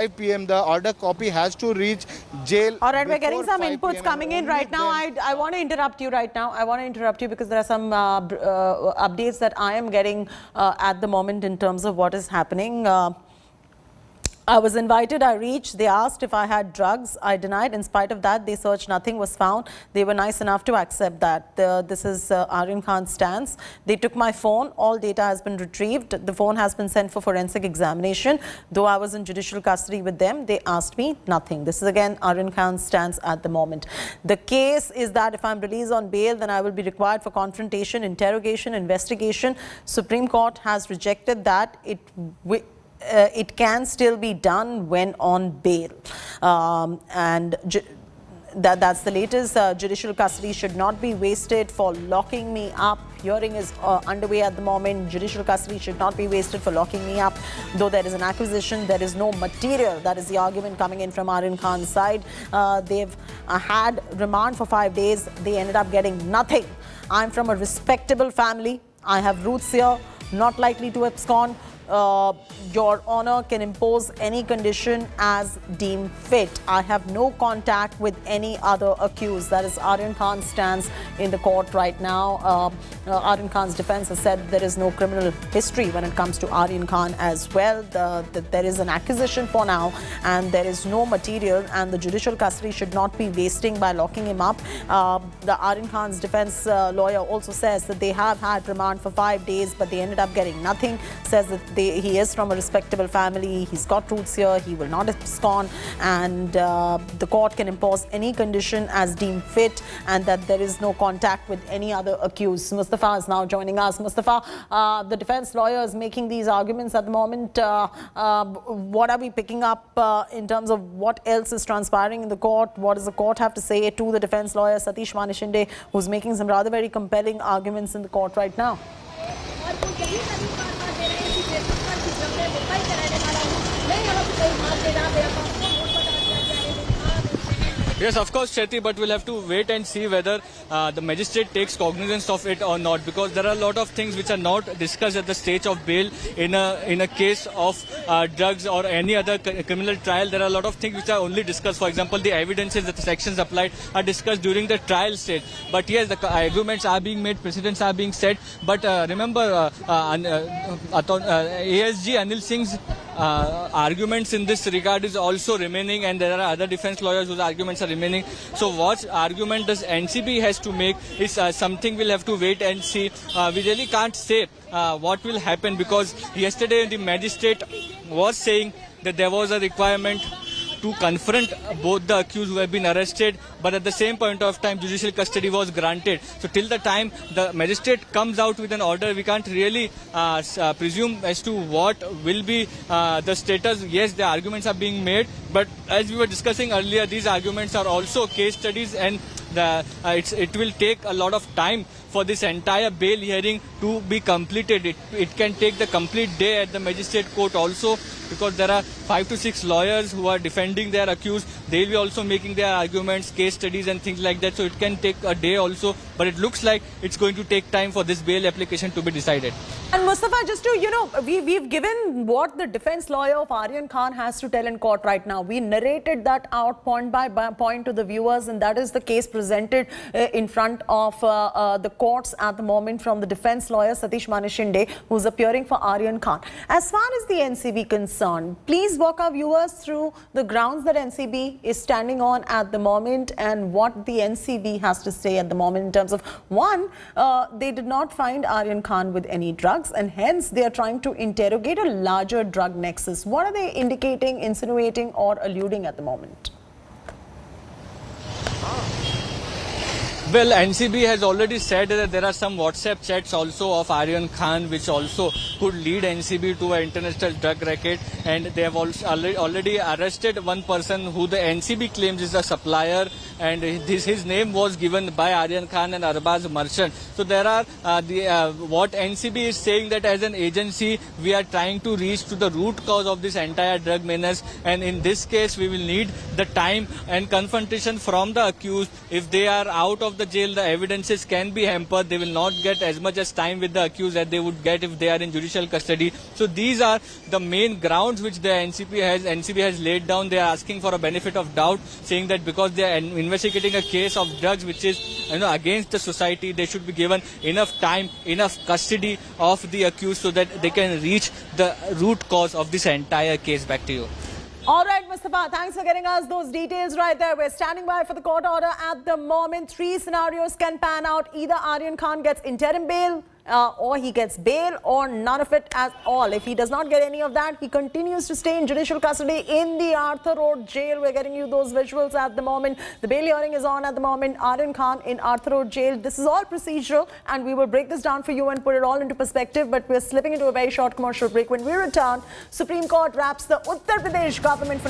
5 p.m. The order copy has to reach jail. All right, we're getting before some 5 inputs PM, coming in and right now. only I want to interrupt you right now. I want to interrupt you because there are some updates that I am getting at the moment in terms of what is happening. I was invited, I reached, they asked if I had drugs. I denied. In spite of that, they searched, nothing was found. They were nice enough to accept that. This is Aryan Khan's stance. They took my phone. All data has been retrieved. The phone has been sent for forensic examination. Though I was in judicial custody with them, they asked me nothing. This is again Aryan Khan's stance at the moment. The case is that if I'm released on bail, then I will be required for confrontation, interrogation, investigation. Supreme Court has rejected that. It can still be done when on bail. That's the latest. Judicial custody should not be wasted for locking me up. Hearing is underway at the moment. Judicial custody should not be wasted for locking me up. Though there is an acquisition, there is no material. That is the argument coming in from Aryan Khan's side. They've had remand for 5 days. They ended up getting nothing. I'm from a respectable family. I have roots here, not likely to abscond. Your Honor can impose any condition as deemed fit. I have no contact with any other accused. That is Aryan Khan's stance in the court right now. Aryan Khan's defense has said there is no criminal history when it comes to Aryan Khan as well. There is an accusation for now and there is no material, and the judicial custody should not be wasting by locking him up. The Aryan Khan's defense lawyer also says that they have had remand for 5 days, but they ended up getting nothing. Says that he is from a respectable family, he's got roots here, he will not abscond, and the court can impose any condition as deemed fit, and that there is no contact with any other accused. Mustafa is now joining us. Mustafa, the defense lawyer is making these arguments at the moment. What are we picking up in terms of what else is transpiring in the court? What does the court have to say to the defense lawyer Satish Manishinde, who's making some rather very compelling arguments in the court right now? Yes, of course, Chetri, but we'll have to wait and see whether the magistrate takes cognizance of it or not, because there are a lot of things which are not discussed at the stage of bail in a case of drugs or any other criminal trial. There are a lot of things which are only discussed. For example, the evidences that the sections applied are discussed during the trial stage. But yes, the arguments are being made, precedents are being set. But remember, ASG Anil Singh's arguments in this regard is also remaining, and there are other defense lawyers whose arguments are remaining. So what argument does NCB has to make is something we'll have to wait and see. We really can't say what will happen, because yesterday the magistrate was saying that there was a requirement to confront both the accused who have been arrested, but at the same point of time judicial custody was granted. So till the time the magistrate comes out with an order, we can't really presume as to what will be the status. Yes, the arguments are being made, but as we were discussing earlier, these arguments are also case studies, and it will take a lot of time for this entire bail hearing to be completed. It can take the complete day at the magistrate court also, because there are 5 to 6 lawyers who are defending their accused. They will be also making their arguments, case studies and things like that. So it can take a day also, but it looks like it's going to take time for this bail application to be decided. And Mustafa, just to, we've given what the defense lawyer of Aryan Khan has to tell in court right now. We narrated that out point by point to the viewers, and that is the case presented in front of the courts at the moment from the defense lawyer Satish Manishinde, who's appearing for Aryan Khan. As far as the NCB concerned, please walk our viewers through the grounds that NCB is standing on at the moment and what the NCB has to say at the moment in terms of, one, they did not find Aryan Khan with any drugs, and hence they are trying to interrogate a larger drug nexus. What are they indicating, insinuating or alluding at the moment? Well, NCB has already said that there are some WhatsApp chats also of Aryan Khan which also could lead NCB to an international drug racket, and they have also already arrested one person who the NCB claims is a supplier, and his name was given by Aryan Khan and Arbaz Merchant. So there are what NCB is saying, that as an agency we are trying to reach to the root cause of this entire drug menace, and in this case we will need the time and confrontation from the accused. If they are out of the jail, the evidences can be hampered. They will not get as much as time with the accused as they would get if they are in judicial custody. So these are the main grounds which the NCB has laid down. They are asking for a benefit of doubt, saying that because they are investigating a case of drugs which is against the society, they should be given enough time, enough custody of the accused so that they can reach the root cause of this entire case. Back to you. All right, Mustafa, thanks for getting us those details right there. We're standing by for the court order at the moment. 3 scenarios can pan out. Either Aryan Khan gets interim bail, or he gets bail, or none of it at all. If he does not get any of that, he continues to stay in judicial custody in the Arthur Road jail. We're getting you those visuals at the moment. The bail hearing is on at the moment. Aryan Khan in Arthur Road jail. This is all procedural, and we will break this down for you and put it all into perspective. But we're slipping into a very short commercial break. When we return, Supreme Court wraps the Uttar Pradesh government for